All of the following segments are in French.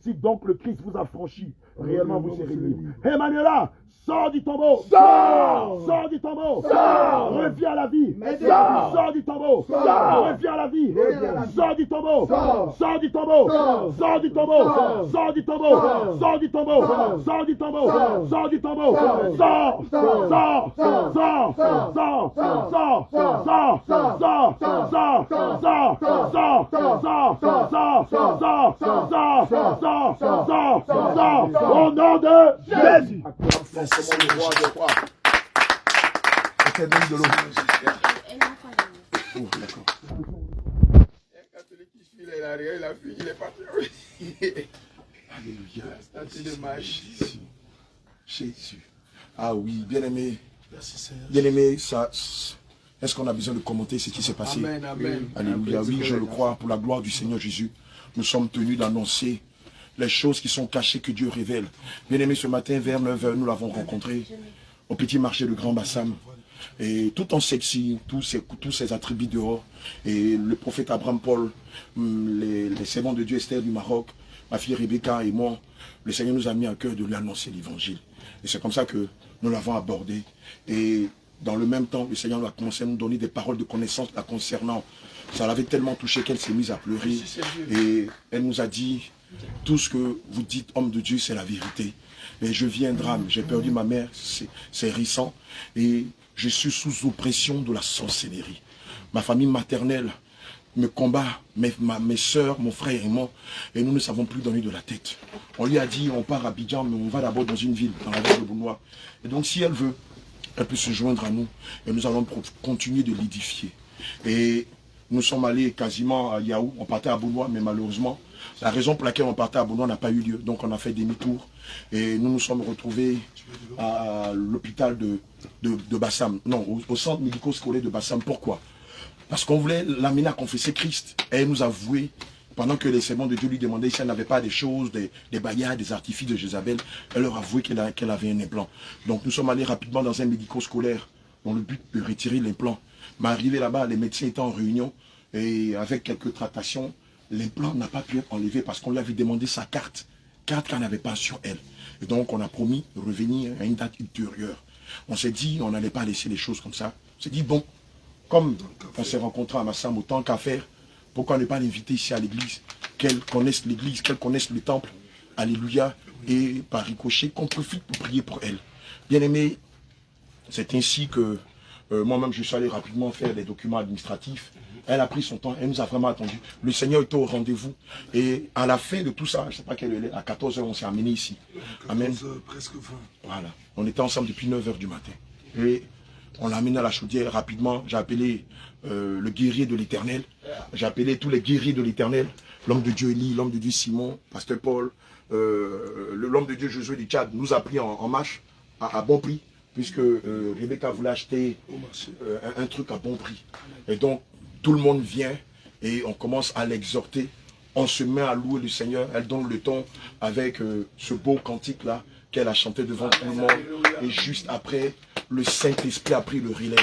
Si donc le Christ vous a franchi, réellement vous serez libre. Emmanuela, sors du tombeau. Sors du tombeau. Reviens à la vie. Sors du tombeau. Reviens à la vie. Sors du tombeau. Sors du tombeau. Sors du tombeau. Sors du tombeau. Sors du tombeau. Sors du tombeau. Sors du tombeau. Sors. Sors. Sors. Sors. Sors. Sors. Sors. Sors. Sors. Sors. Sors. Sors. Sors. Sors. Sors. Sors. Au nom de Jésus. De l'eau. Oh, d'accord. Un catholique qui suit les arrières, il a fui, il est parti. Alléluia. Statue de magie. Jésus. Ah oui, bien-aimé. Bien-aimé, ça. Est-ce qu'on a besoin de commenter ce qui s'est passé? Amen, amen. Alléluia. Oui, je le crois, pour la gloire du Seigneur Jésus. Nous sommes tenus d'annoncer les choses qui sont cachées que Dieu révèle. Bien-aimé, ce matin, vers 9h, nous l'avons rencontré au petit marché de Grand Bassam. Et tout en sexy, tous ces attributs dehors. Et le prophète Abraham Paul, les servants de Dieu Esther du Maroc, ma fille Rebecca et moi, le Seigneur nous a mis à cœur de lui annoncer l'évangile. Et c'est comme ça que nous l'avons abordé. Et dans le même temps, le Seigneur a commencé à nous donner des paroles de connaissance la concernant. Ça l'avait tellement touché qu'elle s'est mise à pleurer. Et elle nous a dit, tout ce que vous dites, homme de Dieu, c'est la vérité. Et je vis un drame, j'ai perdu ma mère, c'est récent. Et je suis sous oppression de la sorcellerie. Ma famille maternelle me combat, mes soeurs, mon frère et moi, et nous ne savons plus donner de la tête. On lui a dit, on part à Abidjan, mais on va d'abord dans une ville, dans la ville de Bounois. Et donc si elle veut, elle peut se joindre à nous, et nous allons continuer de l'édifier. Et nous sommes allés quasiment à Yahoo, on partait à Bounois, mais malheureusement, la raison pour laquelle on partait à Bounois n'a pas eu lieu. Donc on a fait demi-tour, et nous nous sommes retrouvés à l'hôpital de Bassam, non, au centre médico-scolaire de Bassam. Pourquoi? Parce qu'on voulait l'amener à confesser Christ. Et elle nous avouait, pendant que les servants de Dieu lui demandaient si elle n'avait pas des choses, des baillards, des artifices de Jézabel, elle leur avouait qu'elle avait un implant. Donc nous sommes allés rapidement dans un médico-scolaire dans le but de retirer l'implant. Mais arrivé là-bas, les médecins étaient en réunion et avec quelques tractations, l'implant n'a pas pu être enlevé parce qu'on lui avait demandé sa carte qu'elle n'avait pas sur elle. Et donc on a promis de revenir à une date ultérieure. On s'est dit, on n'allait pas laisser les choses comme ça. On s'est dit, bon, comme on s'est rencontré à Massam, autant qu'à faire, pourquoi ne pas l'inviter ici à l'église, qu'elle connaisse l'église, qu'elle connaisse le temple, alléluia, et par ricochet, qu'on profite pour prier pour elle. Bien aimé, c'est ainsi que moi-même je suis allé rapidement faire des documents administratifs. Elle a pris son temps, elle nous a vraiment attendu. Le Seigneur était au rendez-vous. Et à la fin de tout ça, je ne sais pas quelle heure, à 14h, on s'est amené ici. Amen. Presque 20. Voilà. On était ensemble depuis 9h du matin. Et on l'a amené à la chaudière rapidement. J'ai appelé le guerrier de l'Éternel. J'ai appelé tous les guerriers de l'Éternel. L'homme de Dieu Élie, l'homme de Dieu Simon, Pasteur Paul, l'homme de Dieu Josué du Tchad nous a pris en marche à bon prix. Puisque Rebecca voulait acheter un truc à bon prix. Et donc, tout le monde vient et on commence à l'exhorter. On se met à louer le Seigneur. Elle donne le ton avec ce beau cantique-là qu'elle a chanté devant tout le monde. Et juste après, le Saint-Esprit a pris le relais.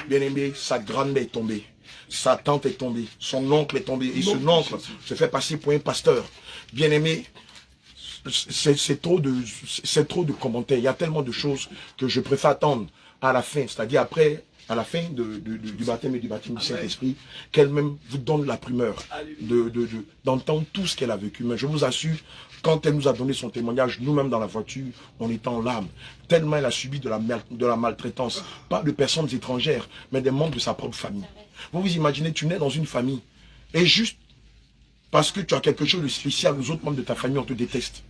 Bien aimé, sa grand-mère est tombée. Sa tante est tombée. Son oncle est tombé. Et son oncle se fait passer pour un pasteur. Bien aimé, c'est trop de commentaires. Il y a tellement de choses que je préfère attendre à la fin. C'est-à-dire après, à la fin du baptême et du baptême du Saint-Esprit, qu'elle-même vous donne la primeur d'entendre tout ce qu'elle a vécu. Mais je vous assure, quand elle nous a donné son témoignage, nous-mêmes dans la voiture, on était en larmes. Tellement elle a subi de la maltraitance. Pas de personnes étrangères, mais des membres de sa propre famille. Vous vous imaginez, tu nais dans une famille et juste parce que tu as quelque chose de spécial, les autres membres de ta famille, on te déteste.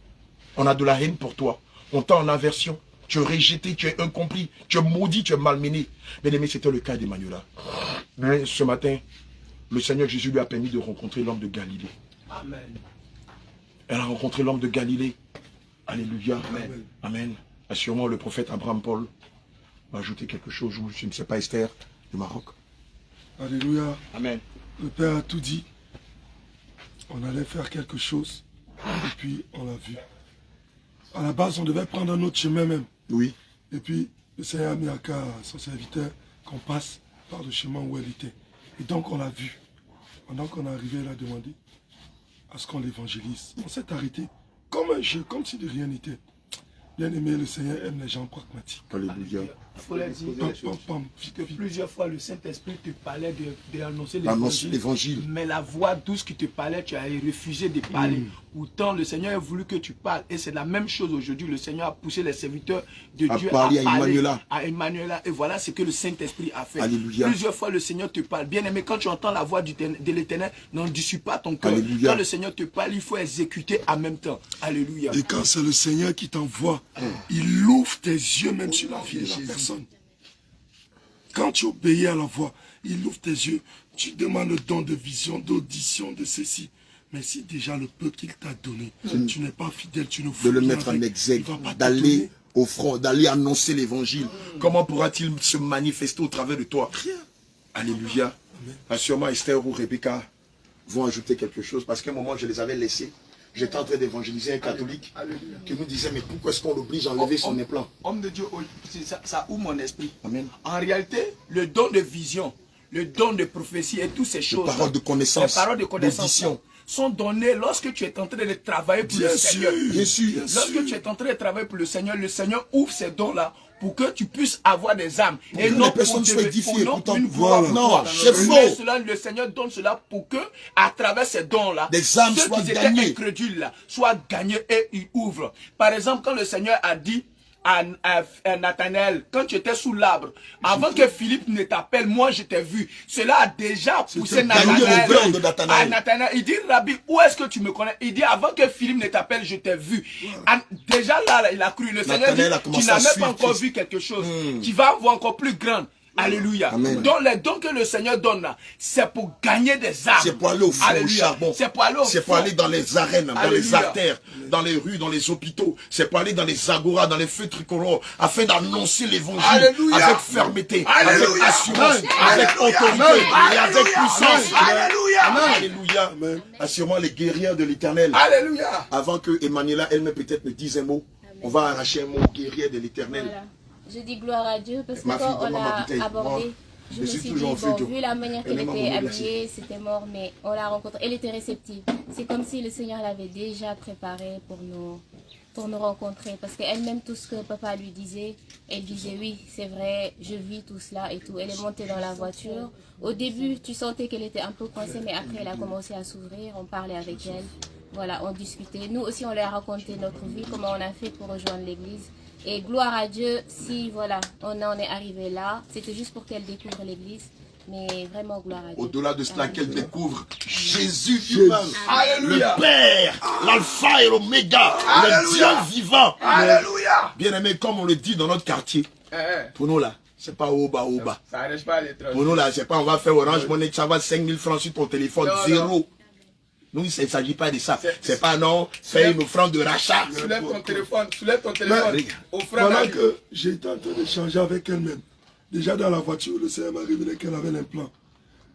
On a de la haine pour toi. On t'a en aversion. Tu es rejeté, tu es incompris, tu es maudit, tu es malmené. Bien aimé, c'était le cas d'Emmanuela. Mais ce matin, le Seigneur Jésus lui a permis de rencontrer l'homme de Galilée. Amen. Elle a rencontré l'homme de Galilée. Alléluia. Amen. Amen. Et sûrement le prophète Abraham Paul va ajouter quelque chose, ou je ne sais pas, Esther du Maroc. Alléluia. Amen. Le Père a tout dit. On allait faire quelque chose. Et puis, on l'a vu. À la base, on devait prendre un autre chemin même. Oui. Et puis, le Seigneur a mis à cœur à son serviteur qu'on passe par le chemin où elle était. Et donc, on l'a vu. Pendant qu'on est arrivé, elle a demandé à ce qu'on l'évangélise. On s'est arrêté comme un jeu, comme si de rien n'était. Bien aimé, le Seigneur aime les gens pragmatiques. Alléluia. Il faut leur dire que plusieurs fois le Saint-Esprit te parlait d'annoncer l'évangile. Mais la voix douce qui te parlait, tu as refusé de parler. Pourtant, le Seigneur a voulu que tu parles. Et c'est la même chose aujourd'hui. Le Seigneur a poussé les serviteurs de Dieu à parler à Emmanuel. Et voilà ce que le Saint-Esprit a fait. Alléluia. Plusieurs fois, le Seigneur te parle. Bien aimé, quand tu entends la voix de l'Éternel, n'en dissout pas ton cœur. Quand le Seigneur te parle, il faut exécuter en même temps. Alléluia. Et quand c'est le Seigneur qui t'envoie, il ouvre tes yeux même sur la vie de la personne. Quand tu obéis à la voix, il ouvre tes yeux. Tu demandes le don de vision, d'audition, de ceci. Mais si déjà le peu qu'il t'a donné, tu n'es pas fidèle, tu ne fous de le mettre en exergue, d'aller au front, d'aller annoncer l'évangile. Comment pourra-t-il se manifester au travers de toi? Rien. Alléluia. Sûrement Esther ou Rebecca vont ajouter quelque chose, parce qu'à un moment je les avais laissés. J'étais en train d'évangéliser un catholique qui nous disait, mais pourquoi est-ce qu'on l'oblige à enlever son implant? Homme de Dieu, ça ouvre mon esprit. Amen. En réalité, le don de vision, le don de prophétie et toutes ces choses, les paroles de connaissance, sont donnés lorsque tu es en train de travailler pour le Seigneur. Bien sûr. Lorsque tu es en train de travailler pour le Seigneur ouvre ces dons-là pour que tu puisses avoir des âmes. Et non pour une gloire. Non, c'est faux. Le Seigneur donne cela pour que, à travers ces dons-là, des âmes ceux qui étaient incrédules là, soient gagnés et ils ouvrent. Par exemple, quand le Seigneur a dit à Nathanaël, quand tu étais sous l'arbre, avant que Philippe ne t'appelle, moi je t'ai vu. Cela a déjà poussé Nathanaël. Il dit, Rabbi, où est-ce que tu me connais? Il dit, avant que Philippe ne t'appelle, je t'ai vu. Déjà là, il a cru. Le Seigneur dit, tu n'as même pas encore vu quelque chose. Tu vas voir encore plus grand. Alléluia. Amen. Donc les dons que le Seigneur donne là, c'est pour gagner des âmes. C'est pour aller au fond, au charbon. C'est pour aller au fond. C'est pour aller dans les arènes, dans les artères, dans les rues, dans les hôpitaux. C'est pour aller dans les agoras, dans les feux tricolores, afin d'annoncer l'évangile avec fermeté, avec assurance, avec autorité et avec puissance. Alléluia. Amen. Assurément les guerrières de l'Éternel. Alléluia. Avant que Emmanuela elle-même peut-être me dise un mot, on va arracher un mot guerrière de l'Éternel. Voilà. Je dis gloire à Dieu parce que quand on l'a abordé, je me suis dit, bon, vu la manière qu'elle était habillée, c'était mort, mais on l'a rencontrée, elle était réceptive. C'est comme si le Seigneur l'avait déjà préparée pour nous rencontrer. Parce qu'elle-même, tout ce que papa lui disait, elle disait oui, c'est vrai, je vis tout cela et tout. Elle est montée dans la voiture. Au début, tu sentais qu'elle était un peu coincée, mais après, elle a commencé à s'ouvrir, on parlait avec elle. Voilà, on discutait. Nous aussi, on lui a raconté notre vie, comment on a fait pour rejoindre l'église. Et gloire à Dieu, si voilà, on en est arrivé là, c'était juste pour qu'elle découvre l'église, mais vraiment gloire à Dieu. Au-delà de cela, qu'elle découvre Jésus lui-même, le Père, l'alpha et l'oméga, le Dieu vivant. Alléluia. Bien aimé, comme on le dit dans notre quartier, pour nous là, c'est pas Oba. Ça n'arrive pas à l'étranger. Pour nous là, c'est pas on va faire Orange Money, ça va 5000 francs sur ton téléphone, zéro. Nous, il ne s'agit pas de ça. C'est pas non, c'est une offrande de rachat. Soulève ton téléphone, Pendant que j'étais en train d'échanger avec elle-même, déjà dans la voiture, le Seigneur m'a révélé qu'elle avait l'implant.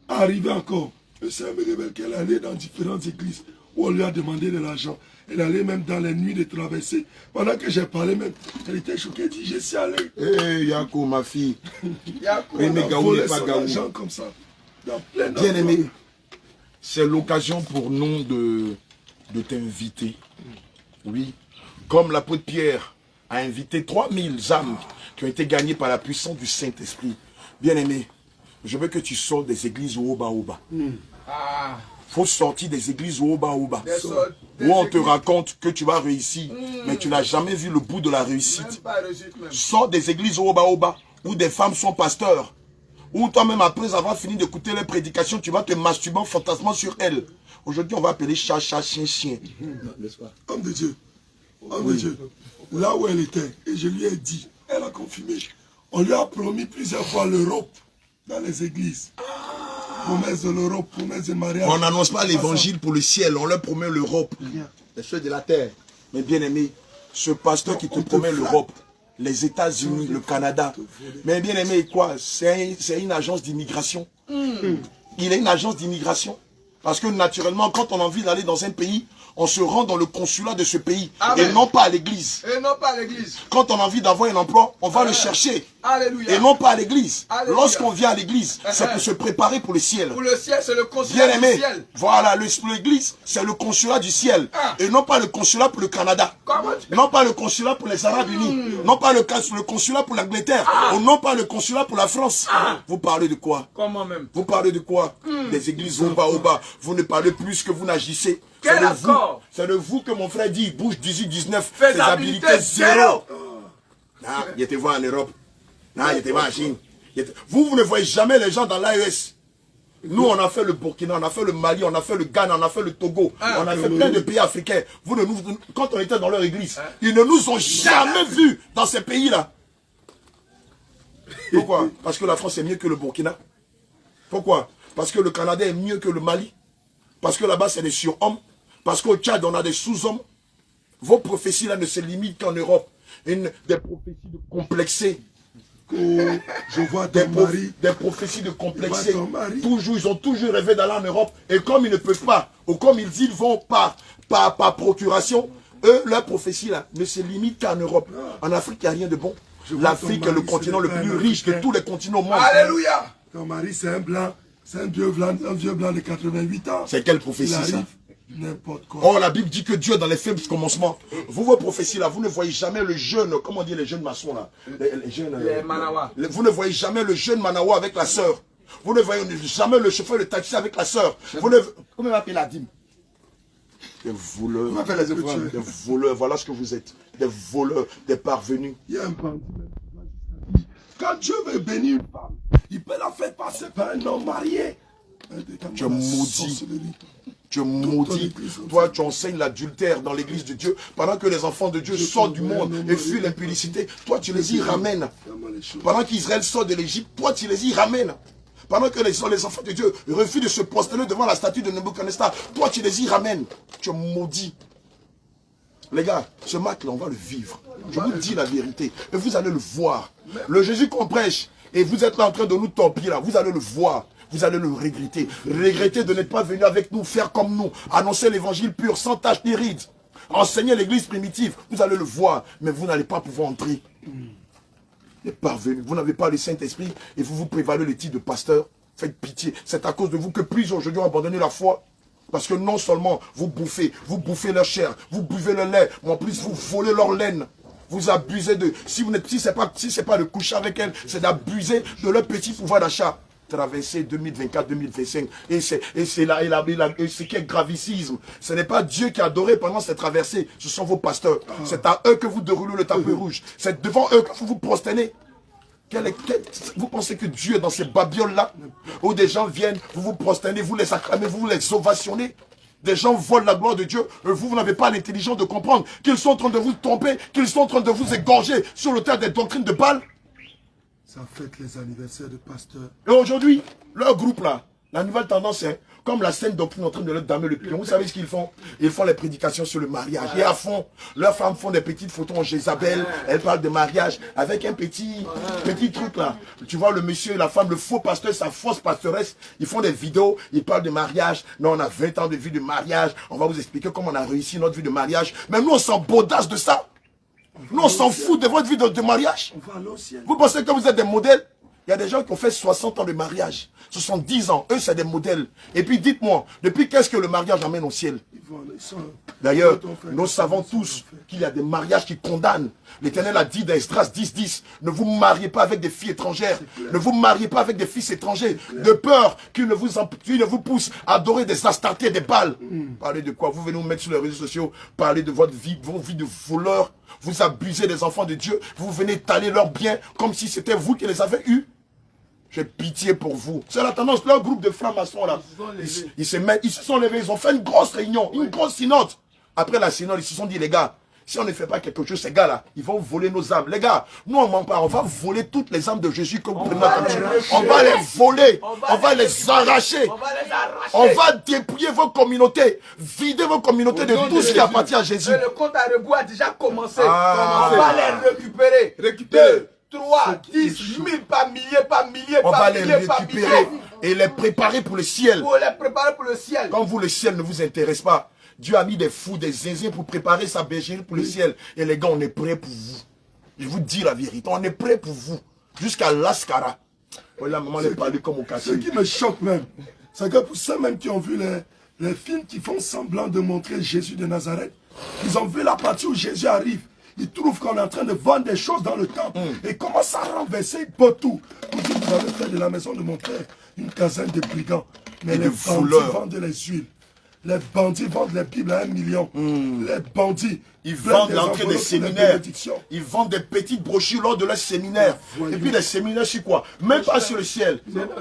Arrivé encore, le Seigneur me révèle qu'elle allait dans différentes églises où on lui a demandé de l'argent. Elle allait même dans les nuits de traversée. Pendant que j'ai parlé même, elle était choquée, elle dit, je suis allé. Hé, Yako, ma fille. Yako, mais Gaou n'est pas Gaou. Comme ça, dans plein bien aimé. C'est l'occasion pour nous de t'inviter. Oui. Comme l'apôtre Pierre a invité 3000 âmes qui ont été gagnées par la puissance du Saint-Esprit. Bien-aimé, je veux que tu sortes des églises au Oba. Faut sortir des églises au Oba. Où on te raconte que tu vas réussir, mais tu n'as jamais vu le bout de la réussite. Sors des églises au Oba, où des femmes sont pasteurs. Ou toi-même, après avoir fini d'écouter les prédications, tu vas te masturber fantasmant sur elles. Aujourd'hui, on va appeler chat, chien. Homme de Dieu. Homme de Dieu. Là où elle était, et je lui ai dit, elle a confirmé. On lui a promis plusieurs fois l'Europe dans les églises. Promesse de l'Europe, promesse de mariage. On n'annonce pas l'évangile pour le ciel, on leur promet l'Europe. Les choses de la terre. Mais bien aimé, ce pasteur qui te promet l'Europe, les États-Unis, le Canada. Mais bien aimé, quoi? C'est une agence d'immigration. Il est une agence d'immigration. Parce que naturellement, quand on a envie d'aller dans un pays, on se rend dans le consulat de ce pays. Amen. Et non pas à l'église. Et non pas à l'église. Quand on a envie d'avoir un emploi, on va le chercher. Alléluia. Et non pas à l'église. Alléluia. Lorsqu'on vient à l'église, c'est pour se préparer pour le ciel. Pour le ciel, c'est le consulat Bien du aimé, ciel. voilà, l'église, c'est le consulat du ciel. Et non pas le consulat pour le Canada. Comment tu... Non pas le consulat pour les Arabes Unis. Non pas le consulat pour l'Angleterre. Ou non pas le consulat pour la France. Vous parlez de quoi? Comment même? Vous parlez de quoi? Des églises au bas. Vous ne parlez plus que vous n'agissez. Quel accord? C'est de vous que mon frère dit, Bouche 18-19, Faisabilité zéro. Ah, il était voir en Europe. Ah, il était voir en Chine. Vous ne voyez jamais les gens dans l'AES. Nous, on a fait le Burkina, on a fait le Mali, on a fait le Ghana, on a fait le Togo, on a fait plein de pays africains. Quand on était dans leur église, ils ne nous ont jamais vus dans ces pays-là. Pourquoi? Parce que la France est mieux que le Burkina. Pourquoi? Parce que le Canada est mieux que le Mali. Parce que là-bas, c'est des surhommes. Parce qu'au Tchad, on a des sous-hommes. Vos prophéties-là ne se limitent qu'en Europe. Des prophéties de complexés. Je vois ton mari. Des prophéties de complexés. Toujours, ils ont toujours rêvé d'aller en Europe. Et comme ils ne peuvent pas, ou comme ils disent, ils vont par procuration, eux, leur prophétie là ne se limite qu'en Europe. En Afrique, il n'y a rien de bon. L'Afrique est le continent le plus riche de tous les continents au monde. Alléluia. Ton mari, c'est un blanc. C'est un vieux blanc de 88 ans. C'est quelle prophétie ça? N'importe quoi. Oh, la Bible dit que Dieu, dans les faits du commencement, vous, vos prophéties là, vous ne voyez jamais le jeune, comment on dit les jeunes maçons là, les jeunes, les Manawa. Vous ne voyez jamais le jeune Manawa avec la sœur. Vous ne voyez jamais le chauffeur de taxi avec la sœur. Comment m'appelle la dîme? Des voleurs. Des voleurs, voilà ce que vous êtes. Des voleurs, des parvenus. Il y a un bandit. Quand Dieu veut bénir une femme, il peut la faire passer par un homme marié. Tu es maudit. Tu es maudit. Toi, tu enseignes l'adultère dans l'église de Dieu. Pendant que les enfants de Dieu sortent du monde et fuient l'impudicité, toi, tu les y ramènes. Pendant qu'Israël sort de l'Égypte, toi, tu les y ramènes. Pendant que les enfants de Dieu refusent de se prosterner devant la statue de Nebuchadnezzar, toi, tu les y ramènes. Tu es maudit. Les gars, ce match-là, on va le vivre. Je vous dis la vérité. Et vous allez le voir. Le Jésus qu'on prêche, et vous êtes là en train de nous torpiller, là, vous allez le voir. Vous allez le regretter. Regretter de n'être pas venu avec nous, faire comme nous, annoncer l'évangile pur, sans tache ni ride. Enseigner l'église primitive. Vous allez le voir, mais vous n'allez pas pouvoir entrer. Les parvenus, vous n'avez pas le Saint-Esprit et vous vous prévalez le titre de pasteur. Faites pitié. C'est à cause de vous que plusieurs aujourd'hui ont abandonné la foi. Parce que non seulement vous bouffez leur chair, vous buvez le lait, mais en plus vous volez leur laine. Vous abusez de... Si c'est pas de coucher avec elles, c'est d'abuser de leur petit pouvoir d'achat. Traversée 2024-2025. Et c'est ce qui est gravissime. Ce n'est pas Dieu qui a adoré pendant cette traversée. Ce sont vos pasteurs. C'est à eux que vous déroulez le tapis rouge. C'est devant eux que vous vous prosternez. Vous pensez que Dieu est dans ces babioles-là, où des gens viennent, vous vous prosternez, vous les acclamez, vous les ovationnez. Des gens volent la gloire de Dieu. Vous n'avez pas l'intelligence de comprendre qu'ils sont en train de vous tromper, qu'ils sont en train de vous égorger sur l'autel des doctrines de Baal. Ça fête les anniversaires de pasteurs. Et aujourd'hui, leur groupe là, la nouvelle tendance est, comme la sainte doctrine en train de leur damer le pion. Vous savez ce qu'ils font? Ils font les prédications sur le mariage. Et à fond, leurs femmes font des petites photos en Jézabel. Elles parlent de mariage avec un petit truc là. Tu vois le monsieur et la femme, le faux pasteur, sa fausse pastoresse. Ils font des vidéos, ils parlent de mariage. Non, on a 20 ans de vie de mariage. On va vous expliquer comment on a réussi notre vie de mariage. Mais nous, on s'en baudasse de ça. Nous, on s'en fout de votre vie de mariage. Vous pensez que vous êtes des modèles? Il y a des gens qui ont fait 60 ans de mariage, 70 ans. Eux, c'est des modèles. Et puis, dites-moi, depuis qu'est-ce que le mariage amène au ciel? D'ailleurs, nous savons tous qu'il y a des mariages qui condamnent. L'Éternel a dit dans Esdras 10:10, ne vous mariez pas avec des filles étrangères. Ne vous mariez pas avec des fils étrangers. De peur qu'ils ne vous poussent à adorer des astartés, des Baals. Parlez de quoi? Vous venez nous mettre sur les réseaux sociaux, parler de votre vie, vos vies de voleurs. Vous abusez des enfants de Dieu. Vous venez étaler leurs biens comme si c'était vous qui les avez eus. J'ai pitié pour vous. C'est la tendance, leur groupe de francs-maçons là. Ils se sont levés, ils ont fait une grosse réunion, une grosse synode. Après la synode, ils se sont dit, les gars, si on ne fait pas quelque chose, ces gars-là, ils vont voler nos âmes. Les gars, nous on ment pas, on va voler toutes les âmes de Jésus que vous prenez comme ça. On va les voler, on va les arracher. On va dépouiller vos communautés, vider vos communautés de tout ce qui appartient à Jésus. Le compte à rebours a déjà commencé. On va les récupérer. 2, 3, 10, 1000, pas milliers, on va les récupérer et les préparer pour le ciel. Pour les préparer pour le ciel. Quand vous, le ciel ne vous intéresse pas, Dieu a mis des fous, des zinzins pour préparer sa bergerie pour le ciel. Et les gars, on est prêts pour vous. Je vous dis la vérité, on est prêts pour vous. Jusqu'à l'Ascara. Voilà, maman, elle parle comme au quartier. Ce qui me choque même, c'est que pour ceux même qui ont vu les films qui font semblant de montrer Jésus de Nazareth, ils ont vu la partie où Jésus arrive. Ils trouvent qu'on est en train de vendre des choses dans le temple. Et commencent à renverser tout. Vous dites, vous avez fait de la maison de mon père une caserne de brigands. Mais les bandits vendent les huiles. Les bandits vendent les Bibles à 1 million. Les bandits, ils vendent l'entrée des séminaires. Ils vendent des petites brochures lors de leur séminaire. Et puis les séminaires sur quoi? Même pas sur le ciel.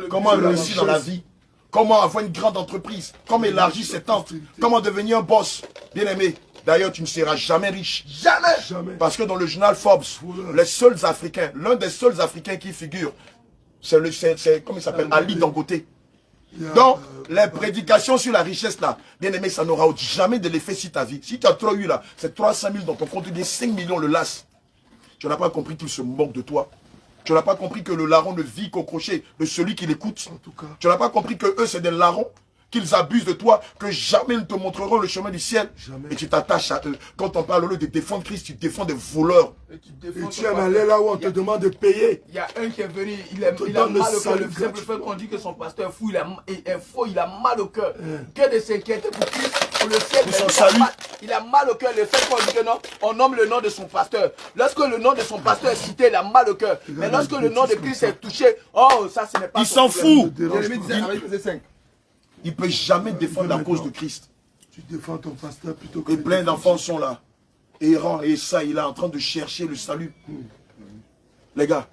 Comment réussir dans la vie? Comment avoir une grande entreprise? Comment élargir ses tentes? Comment devenir un boss? Bien aimé. D'ailleurs, tu ne seras jamais riche. Jamais. Parce que dans le journal Forbes, les seuls Africains, l'un des seuls Africains qui figure, c'est comment il s'appelle, Ali Dangote. Donc, les prédications sur la richesse là, bien aimé, ça n'aura jamais de l'effet sur ta vie. Si tu as trop eu là, c'est 300 000 dans ton compte, bien 5 millions le las. Tu n'as pas compris qu'il se moque de toi. Tu n'as pas compris que le larron ne vit qu'au crochet de celui qui l'écoute. Tu n'as pas compris que eux, c'est des larrons, qu'ils abusent de toi, que jamais ils ne te montreront le chemin du ciel. Jamais. Et tu t'attaches à eux. Quand on parle de défendre Christ, tu défends des voleurs. Et tu es allé là où on te demande de payer. Il y a un qui est venu, il a mal au cœur. Le simple fait qu'on dit que son pasteur est fou, il a mal au cœur. Que de s'inquiéter pour Christ, pour le ciel. Pour son salut. Il a mal au cœur. Le fait qu'on dit que non, on nomme le nom de son pasteur. Lorsque le nom de son pasteur est cité, il a mal au cœur. Mais lorsque le nom de Christ est touché, oh, ça ce n'est pas. Il s'en fout. Il ne peut jamais défendre la cause de Christ. Tu défends ton pasteur plutôt que... Et plein d'enfants sont là, errants, et ça, il est en train de chercher le salut. Les gars,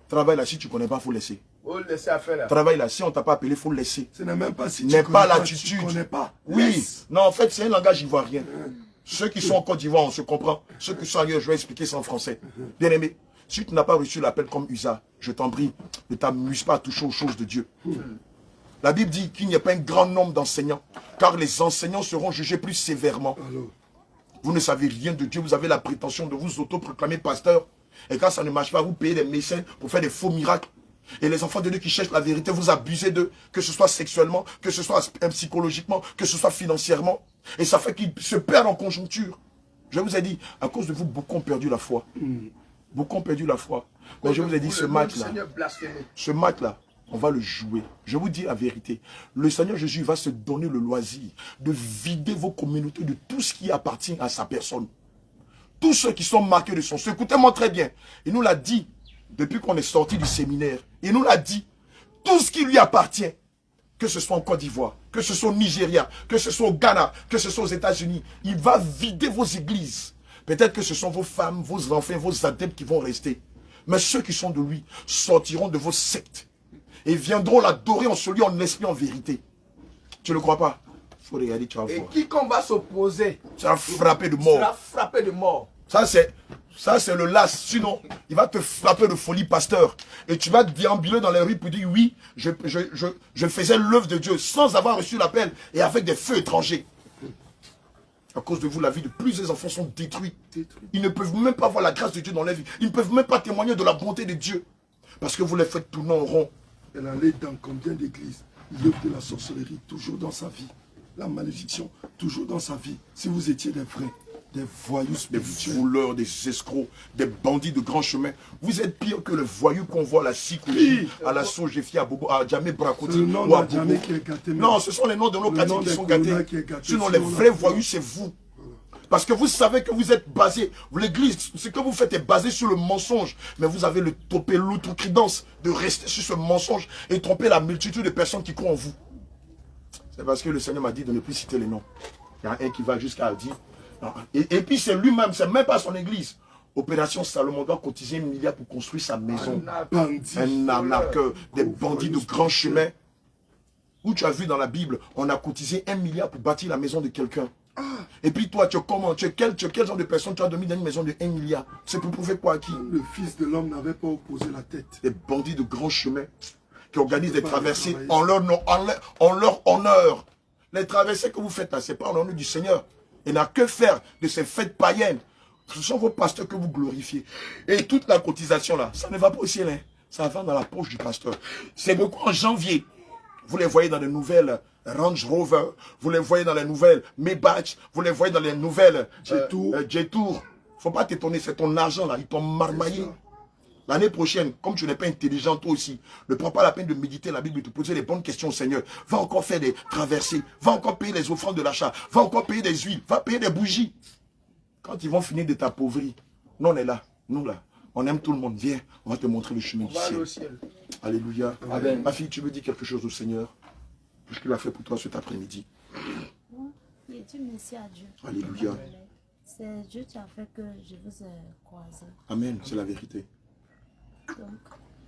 travaille là, si tu ne connais pas, il faut laisser. Faut laisser à faire là. Travaille là, si on ne t'a pas appelé, il faut le laisser. Ce n'est même pas si tu connais pas l'attitude. Tu connais pas. Oui, non, en fait, c'est un langage ivoirien. Ceux qui sont en Côte d'Ivoire, on se comprend. Ceux qui sont ailleurs, je vais expliquer ça en français. Bien aimé, si tu n'as pas reçu l'appel comme Usa, je t'en prie, ne t'amuse pas à toucher aux choses de Dieu. La Bible dit qu'il n'y a pas un grand nombre d'enseignants, car les enseignants seront jugés plus sévèrement. Vous ne savez rien de Dieu, vous avez la prétention de vous autoproclamer pasteur. Et quand ça ne marche pas, vous payez des mécènes pour faire des faux miracles. Et les enfants de Dieu qui cherchent la vérité, vous abusez d'eux, que ce soit sexuellement, que ce soit psychologiquement, que ce soit financièrement. Et ça fait qu'ils se perdent en conjoncture. Je vous ai dit, à cause de vous, beaucoup ont perdu la foi. Beaucoup ont perdu la foi. Mais je vous ai dit, ce match-là, on va le jouer. Je vous dis la vérité. Le Seigneur Jésus va se donner le loisir de vider vos communautés de tout ce qui appartient à sa personne. Tous ceux qui sont marqués de son sang. Écoutez-moi très bien. Il nous l'a dit depuis qu'on est sorti du séminaire. Il nous l'a dit. Tout ce qui lui appartient, que ce soit en Côte d'Ivoire, que ce soit au Nigeria, que ce soit au Ghana, que ce soit aux États-Unis, il va vider vos églises. Peut-être que ce sont vos femmes, vos enfants, vos adeptes qui vont rester. Mais ceux qui sont de lui sortiront de vos sectes. Et viendront l'adorer en celui, en esprit, en vérité. Tu ne le crois pas? Il faut regarder, tu vas voir. Et quiconque va s'opposer sera frappé de mort. Sera frappé de mort. Ça, c'est le las. Sinon, il va te frapper de folie, pasteur. Et tu vas déambuler dans les rues pour dire, oui, je faisais l'œuvre de Dieu sans avoir reçu l'appel et avec des feux étrangers. À cause de vous, la vie de plusieurs enfants sont détruits. Ils ne peuvent même pas voir la grâce de Dieu dans leur vie. Ils ne peuvent même pas témoigner de la bonté de Dieu. Parce que vous les faites tourner en rond. Elle allait dans combien d'églises? L'œuvre de la sorcellerie, toujours dans sa vie. La malédiction, toujours dans sa vie. Si vous étiez des vrais, des voyous spirituels. Des voleurs, des escrocs, des bandits de grand chemin. Vous êtes pire que le voyou qu'on voit à la Sikoji, à la Sojefia, à Bobo, à Djamé Brakoti ou à Bobo. Non, ce sont les noms de nos quartiers qui sont gâtés. Sinon, les vrais voyous, c'est vous. Parce que vous savez que vous êtes basé, l'église, ce que vous faites est basé sur le mensonge. Mais vous avez le topé, l'outrecuidance de rester sur ce mensonge et tromper la multitude de personnes qui croient en vous. C'est parce que le Seigneur m'a dit de ne plus citer les noms. Il y a un qui va jusqu'à dire. Et puis c'est lui-même, c'est même pas son église. Opération Salomon doit cotiser 1 milliard pour construire sa maison. Un arnaqueur, des bandits de grand chemin. Où tu as vu dans la Bible, on a cotisé 1 milliard pour bâtir la maison de quelqu'un. Et puis toi, tu es comment? Tu es quel genre de personne? Tu as dormi dans une maison de 1 milliard. C'est pour prouver quoi à qui? Le Fils de l'homme n'avait pas opposé la tête. Des bandits de grand chemin qui organisent des traversées en leur honneur. Les traversées que vous faites là, ce n'est pas en honneur du Seigneur. Il n'a que faire de ces fêtes païennes. Ce sont vos pasteurs que vous glorifiez. Et toute la cotisation là, ça ne va pas au ciel. Hein. Ça va dans la poche du pasteur. C'est beaucoup en janvier. Vous les voyez dans les nouvelles Range Rover, vous les voyez dans les nouvelles. Maybach, vous les voyez dans les nouvelles. Jetour. Faut pas t'étonner, c'est ton argent là, ils t'ont marmaillé. L'année prochaine, comme tu n'es pas intelligent toi aussi, ne prends pas la peine de méditer la Bible et de poser les bonnes questions au Seigneur. Va encore faire des traversées, va encore payer les offrandes de l'achat, va encore payer des huiles, va payer des bougies. Quand ils vont finir de t'appauvrir, nous on est là, nous là, on aime tout le monde. Viens, on va te montrer le chemin du ciel. Alléluia. Amen. Ma fille, tu veux dire quelque chose au Seigneur? Qu'est-ce qu'il a fait pour toi cet après-midi? Il dit merci à Dieu. Alléluia. C'est Dieu qui a fait que je vous ai croisé. Amen, c'est la vérité. Donc,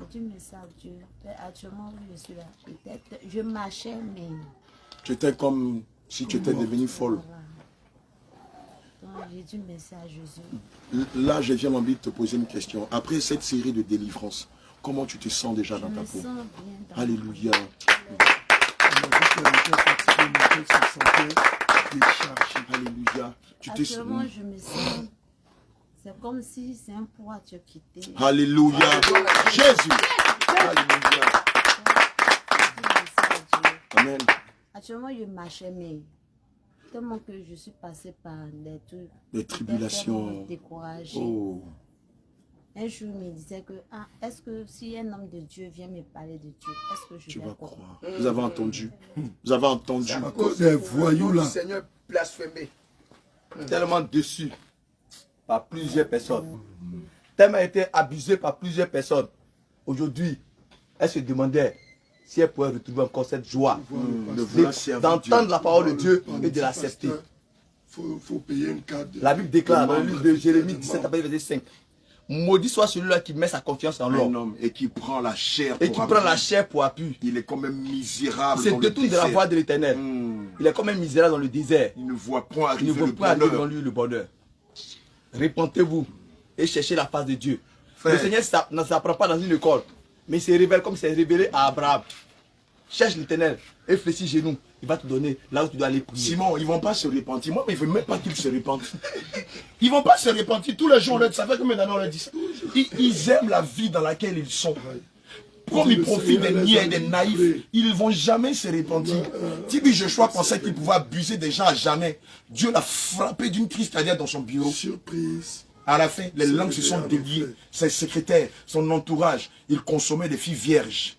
je dis merci à Dieu. Actuellement, je suis là. Peut-être, je marchais, mais... Tu étais comme si tu étais devenue folle. Donc, j'ai dit merci à Jésus. Là, je viens envie de te poser une question. Après cette série de délivrance, comment tu te sens déjà dans ta peau? Je me sens bien. Alléluia. Alléluia. Actuellement, je me sens... C'est comme si c'est un poids qui a quitté. Alléluia. Jésus. Alléluia. Amen. Actuellement, je marchais, mais tellement que je suis passée par des trucs. Des tribulations. Découragée. Oh. Un jour, il me disait que, est-ce que si un homme de Dieu vient me parler de Dieu, est-ce que je vais croire? Vous avez entendu. Vous avez entendu. À cause des voyous là. Seigneur blasphémé. Tellement déçu par plusieurs personnes. Tellement été abusé par plusieurs personnes. Aujourd'hui, elle se demandait si elle pourrait retrouver encore cette joie d'entendre la parole de Dieu et de l'accepter. Il faut payer une carte. La Bible déclare dans le livre de Jérémie 17, verset 5. Maudit soit celui-là qui met sa confiance en l'homme et qui prend la chair pour appui. Il est quand même misérable. Il se détourne de la voie de l'Éternel. Il est quand même misérable dans le désert. Il ne voit point arriver devant lui le bonheur. Répentez-vous et cherchez la face de Dieu. Frère. Le Seigneur ne s'apprend pas dans une école, mais il se révèle comme il s'est révélé à Abraham. Cherche l'Éternel et fléchis genoux. Il va te donner là où tu dois aller prier. Simon, ils ne vont pas se repentir. Moi, mais je ne veux même pas qu'ils se repentent. Ils ne vont pas se repentir. Tous les jours, ça fait combien d'années on leur dit ça? Ils aiment la vie dans laquelle ils sont. Comme ils profitent des niais, des naïfs, ils ne vont jamais se repentir. Tibi Joshua pensait qu'il pouvait abuser des gens à jamais. Dieu l'a frappé d'une crise cardiaque dans son bureau. Surprise. À la fin, les langues se sont déliées. Ses secrétaires, son entourage, il consommait des filles vierges.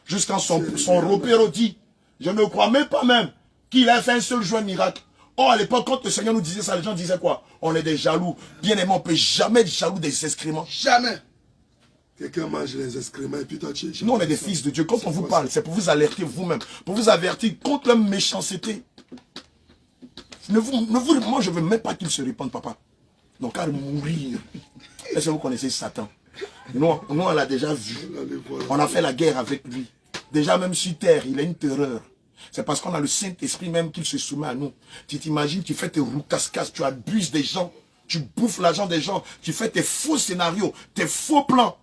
Jusqu'à son repère dit, je ne crois même pas même qu'il a fait un seul jour miracle. Or, à l'époque, quand le Seigneur nous disait ça, les gens disaient quoi? On est des jaloux. Bien aimé, on ne peut jamais être jaloux des excréments. Jamais. Quelqu'un mange les excréments et puis toi tu es... Nous, on est des fils de Dieu. Quand on vous parle, c'est pour vous alerter vous-même. Pour vous avertir contre la méchanceté. Moi, je ne veux même pas qu'il se répande, papa. Donc, à mourir. Est-ce que vous connaissez Satan? Nous, on l'a déjà vu. On a fait la guerre avec lui. Déjà, même sur terre, il a une terreur. C'est parce qu'on a le Saint-Esprit même qu'il se soumet à nous. Tu t'imagines, tu fais tes roues casse-casse, tu abuses des gens, tu bouffes l'argent des gens, tu fais tes faux scénarios, tes faux plans.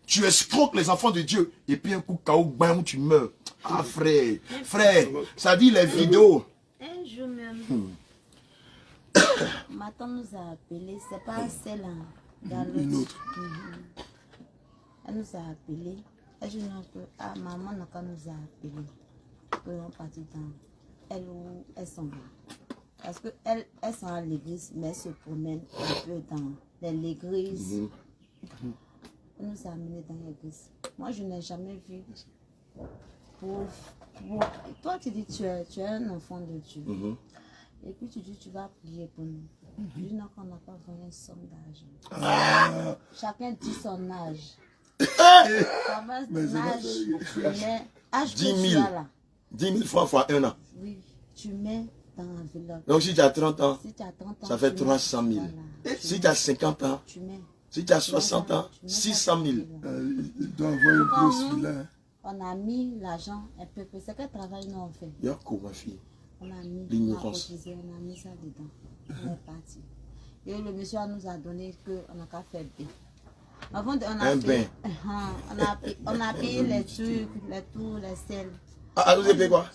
Tu escroques les enfants de Dieu. Et puis un coup, chaos, bam, tu meurs. Ah, frère, ça dit les vidéos. Un jour même, ma tante nous a appelés, c'est pas celle-là, dans une autre. Elle nous a appelés. Elle dit non, que maman n'a qu'à nous a appelés. Pour partir dans elle où elles sont là. Parce qu'elles sont à l'église, mais elles se promènent un peu dans l'église. Elle nous a amenés dans l'église. Moi, je n'ai jamais vu. Toi, tu dis que tu es un enfant de Dieu. Et puis tu dis tu vas prier pour nous. Je dis non, qu'on n'a pas vraiment une somme d'argent. Chacun dit son âge. Ça va, ton âge, mais âge 10 000. 10 000 francs fois 1 an. Oui, tu mets dans l'enveloppe. Donc si tu as 30 ans, si tu as 30 ans ça fait 300 000. Voilà. Si tu as 50 ans, tu mets. Si tu as 60 ans, 600 000. Il doit avoir un plus là. On a mis l'argent un peu. C'est quel travail nous on fait? Yoko, ma fille. On a mis l'ignorance. On a mis ça dedans. On est parti. Et le monsieur nous a donné qu'on n'a qu'à faire bien. Avant, on a payé les trucs, les tours, les sels. Ah, vous avez payé quoi?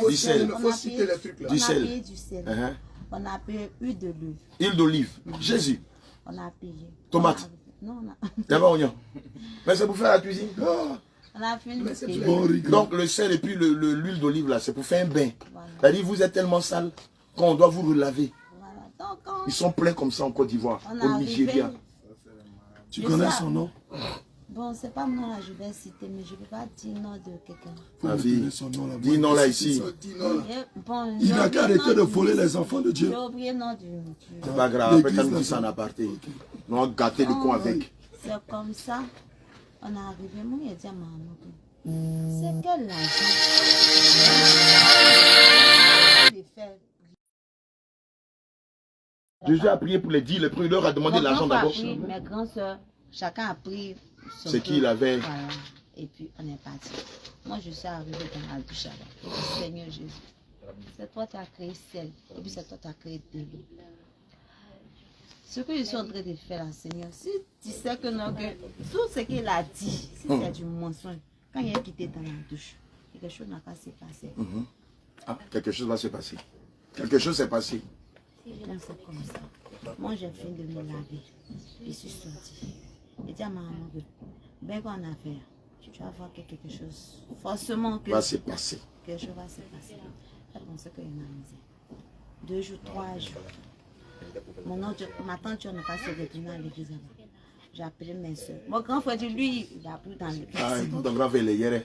Du sel. Il faut citer les trucs là. On a payé du sel. On a payé huile d'olive. Huile d'olive. Jésus. On a payé. Tomate. Non, on a. D'abord oignon. Mais c'est pour faire la cuisine. Oh. On a fini de payer. Bon, rigole. Donc le sel et puis l'huile d'olive là, c'est pour faire un bain. Voilà. C'est-à-dire vous êtes tellement sale qu'on doit vous relaver. Voilà. Donc, quand Ils sont pleins comme ça en Côte d'Ivoire, on au est Nigeria. arrivé, Tu Et connais ça. son nom? bon, c'est pas mon nom là, je vais citer, mais je ne peux pas dire nom de quelqu'un. Faut Ma me fille, donner son nom là. dis non là ici. Bon, Il j'ai n'a qu'à oublié arrêter le de nom voler du- les enfants de Dieu. J'ai oublié le nom du... C'est pas grave, après L'église, quand nous là, dit ça en aparté. Nous allons gâter le con avec. C'est comme ça, on est arrivé, moi il a dit à maman, c'est quel l'argent les faire. Jésus a prié pour les 10, le premier leur a demandé Mon l'argent grand frère a d'abord. pris, mes grands soeurs, chacun a pris son C'est qui truc. il avait. Voilà. Et puis on est parti. Moi je suis arrivée dans la douche là-bas. Seigneur Jésus, c'est toi qui as créé ciel, et puis c'est toi qui as créé de l'eau. Ce que je suis en train de faire là, Seigneur, si tu sais que, non, que tout ce qu'il a dit, si c'est du mensonge, quand il est quitté dans la douche, quelque chose n'a pas s'est passé. Ah, quelque chose va se passer. Quelque chose s'est passé. Donc c'est comme ça. Moi j'ai fini de me laver. Je suis sortie. J'ai dit à ma maman que, ben qu'on a fait, tu vas voir que quelque chose, forcément que Va se passer. quelque chose va se passer. Elle pensait qu'il y en a misé. 2 jours, 3 jours. Ma tante n'a pas se retourner à l'église là-bas. J'ai appelé mes soeurs. Mon grand frère dit, lui, il n'a plus dans l'église. Ah, ton grand frère, les hier.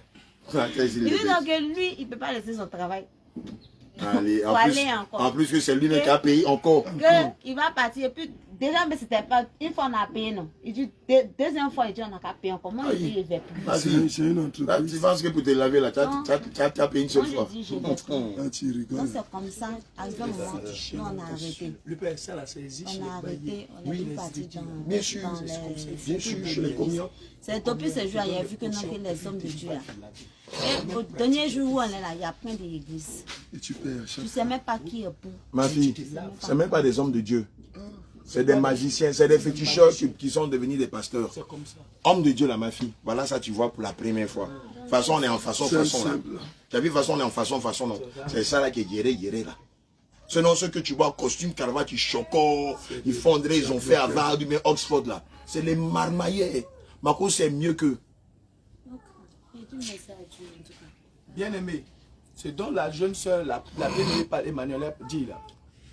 Il dit donc que lui, il ne peut pas laisser son travail. Allez, Faut aller encore. en plus que c'est lui-même qui a payé encore. Il va partir. Et puis, déjà, mais c'était pas. Une fois, on a payé, non. Il dit, deuxième fois, il dit, on n'a qu'à payer encore. Moi, il dit, il ne va plus. Vas-y. C'est une Là, entreprise. tu penses que pour te laver, là, tu Non. as payé une seule Moi, fois. je dis, je vais plus. Là, tu Donc, rigoles. c'est comme ça. Arrivé un moment, nous, on a arrêté. Le père, ça là, c'est existe. On a arrêté, on est plus parti dans, Bien sûr, dans les... bien sûr, chez les communions. C'est depuis ce jour, il y a vu que non, que les hommes de Dieu là. Et au dernier jour où on est là, il y a plein d'églises. Et tu perds à Tu chaque ne sais même pas qui est pour. Ma fille, c'est même pas des hommes de Dieu. C'est des magiciens, c'est des féticheurs qui sont devenus des pasteurs. C'est comme ça. Homme de Dieu là, ma fille. Voilà ça, tu vois pour la première fois. De toute façon, on est en façon, là. simple. Tu as vu, de toute façon, on est en façon, non. C'est ça là qui est guéré, là. Sinon, ceux que tu vois, costume, cravate, ils choco, ils fonderaient, ils ont fait Harvard, mais Oxford là. C'est les marmaillais. Marco, c'est mieux que. Bien aimé, ce dont la jeune soeur, la bien-aimée par Emmanuel dit là,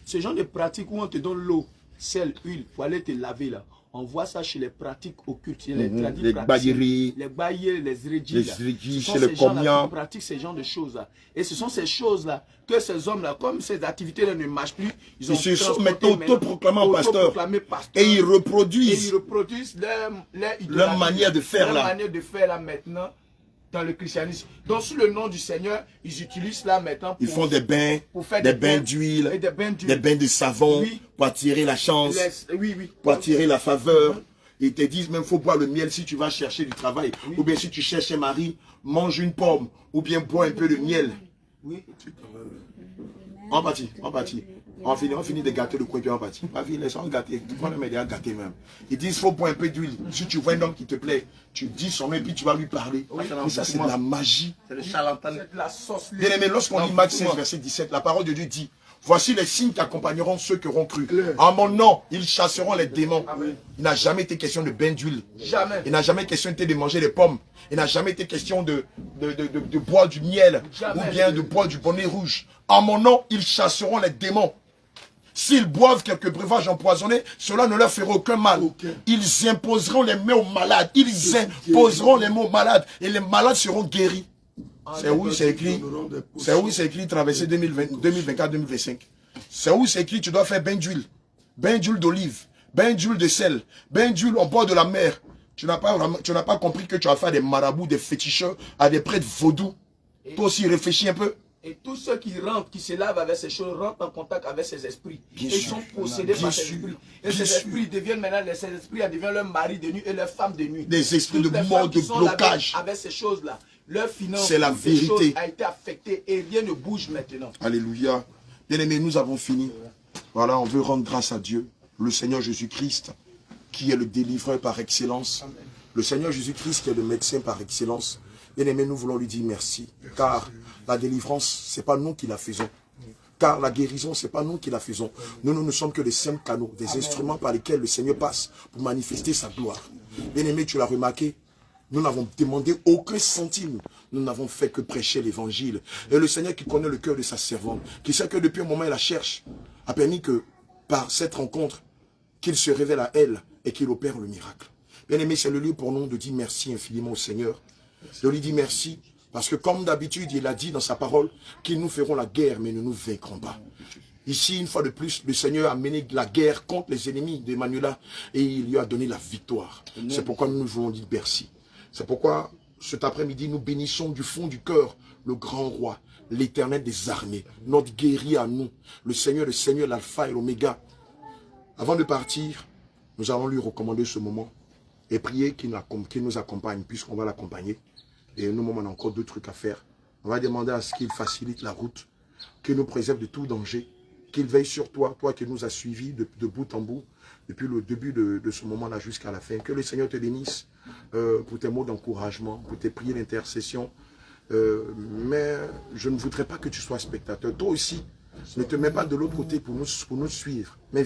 ce genre de pratique où on te donne l'eau, sel, huile pour aller te laver là, on voit ça chez les pratiques occultes, chez les tradis Les praticiens, bailleries, les baillis, les zrédis, les là. zrédis, Ce sont chez les ces gens-là comiens. qui pratiquent ces genres de choses là. Et ce sont ces choses là que ces hommes là, comme ces activités là ne marchent plus, ils ont Ils se sont transporté maintenant autoproclamés pasteur. pasteur. Et ils Et ils reproduisent reproduisent leur manière de faire, leur là. manière de faire là maintenant dans le christianisme. Donc sous le nom du Seigneur, ils utilisent là maintenant pour, Ils font des bains, pour faire des bains d'huile, et des bains d'huile. des bains de savon, Oui. pour attirer la chance, Oui, oui. pour attirer la faveur. Ils te disent même faut boire le miel si tu vas chercher du travail. Ou bien si tu cherches un mari, mange une pomme. Ou bien bois un peu de miel. Oui. On partit. On finit de gâter le coin puis on partit. Ma vie, laisse-moi gâter. Tu prends le média gâter même. Ils disent faut boire un peu d'huile. Si tu vois un homme qui te plaît, tu dis son nom et puis tu vas lui parler. Mais ça c'est de la magie. C'est le charlatan. C'est de la sorcellerie. Bien aimé, lorsqu'on lit Matthieu 16, verset 17, la parole de Dieu dit, voici les signes qui accompagneront ceux qui auront cru. En mon nom, ils chasseront les démons. Il n'a jamais été question de bain d'huile. Jamais. Il n'a jamais question été de manger des pommes. Il n'a jamais été question de boire du miel. Jamais. Ou bien de boire du bonnet rouge. En mon nom, ils chasseront les démons. S'ils boivent quelques breuvages empoisonnés, cela ne leur fera aucun mal. Ils imposeront les mains aux malades. Ils imposeront les mains aux malades. Et les malades seront guéris. C'est où c'est écrit. C'est où c'est écrit traverser 2024-2025. C'est où c'est écrit tu dois faire bain d'huile d'olive, bain d'huile de sel, bain d'huile au bord de la mer. Tu n'as pas compris que tu vas faire des marabouts, des féticheurs, à des prêtres vaudous. Toi aussi réfléchis un peu. Et tous ceux qui rentrent, qui se lavent avec ces choses, rentrent en contact avec ces esprits. Bien et ils sûr. sont possédés Bien par ces sûr. esprits. Et Bien ces sûr. esprits deviennent maintenant, ces esprits deviennent leur mari de nuit et leur femme de nuit. Des esprits Toutes de les mort, femmes qui de sont lavées blocage. avec ces choses-là, leur finance, C'est la toutes ces vérité. choses a été affectée et rien ne bouge maintenant. Alléluia. Bien-aimés, nous avons fini. Voilà, on veut rendre grâce à Dieu, le Seigneur Jésus-Christ, qui est le délivreur par excellence. Le Seigneur Jésus-Christ qui est le médecin par excellence. Bien-aimés, nous voulons lui dire merci. Car la délivrance, ce n'est pas nous qui la faisons. Car la guérison, ce n'est pas nous qui la faisons. Nous ne sommes que des simples canaux, des instruments par lesquels le Seigneur passe pour manifester sa gloire. Bien-aimé, tu l'as remarqué, Nous n'avons demandé aucun centime. Nous n'avons fait que prêcher l'évangile. Et le Seigneur qui connaît le cœur de sa servante, qui sait que depuis un moment elle la cherche, a permis que par cette rencontre, qu'il se révèle à elle et qu'il opère le miracle. Bien aimé, c'est le lieu pour nous de dire merci infiniment au Seigneur. De lui dire merci, parce que comme d'habitude, il a dit dans sa parole qu'ils nous feront la guerre, mais ne nous vaincront pas. Ici, une fois de plus, le Seigneur a mené la guerre contre les ennemis d'Emmanuela et il lui a donné la victoire. C'est pourquoi nous voulons dire merci. C'est pourquoi cet après-midi, nous bénissons du fond du cœur le grand roi, l'Éternel des armées, notre guerrier à nous, le Seigneur, l'Alpha et l'Oméga. Avant de partir, nous allons lui recommander ce moment et prier qu'il nous accompagne, puisqu'on va l'accompagner. Et nous, on a encore deux trucs à faire. On va demander à ce qu'il facilite la route, qu'il nous préserve de tout danger, qu'il veille sur toi, toi qui nous as suivis de bout en bout, depuis le début de ce moment-là jusqu'à la fin. Que le Seigneur te bénisse pour tes mots d'encouragement, pour tes prières d'intercession. Mais je ne voudrais pas que tu sois spectateur. Toi aussi, ne te mets pas de l'autre côté pour nous suivre. Mais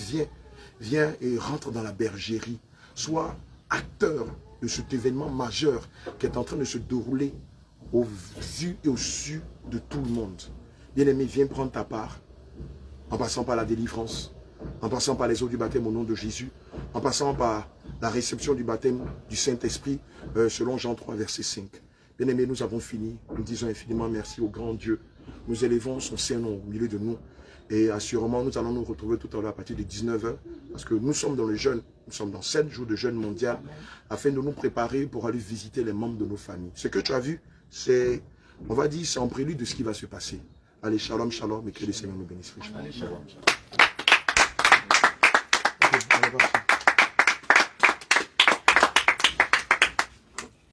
viens et rentre dans la bergerie. Sois acteur de cet événement majeur qui est en train de se dérouler au vu et au su de tout le monde. Bien-aimé, viens prendre ta part, en passant par la délivrance, en passant par les eaux du baptême au nom de Jésus, en passant par la réception du baptême du Saint-Esprit, selon Jean 3, verset 5. Bien-aimé, nous avons fini. Nous disons infiniment merci au grand Dieu. Nous élevons son Saint-Nom au milieu de nous. Et assurément, nous allons nous retrouver tout à l'heure à partir de 19 h, parce que nous sommes dans le jeûne, nous sommes dans 7 jours de jeûne mondial, afin de nous préparer pour aller visiter les membres de nos familles. Ce que tu as vu, c'est, on va dire, c'est en prélude de ce qui va se passer. Allez, shalom, shalom, et que le Seigneur nous bénisse. Allez, shalom, shalom.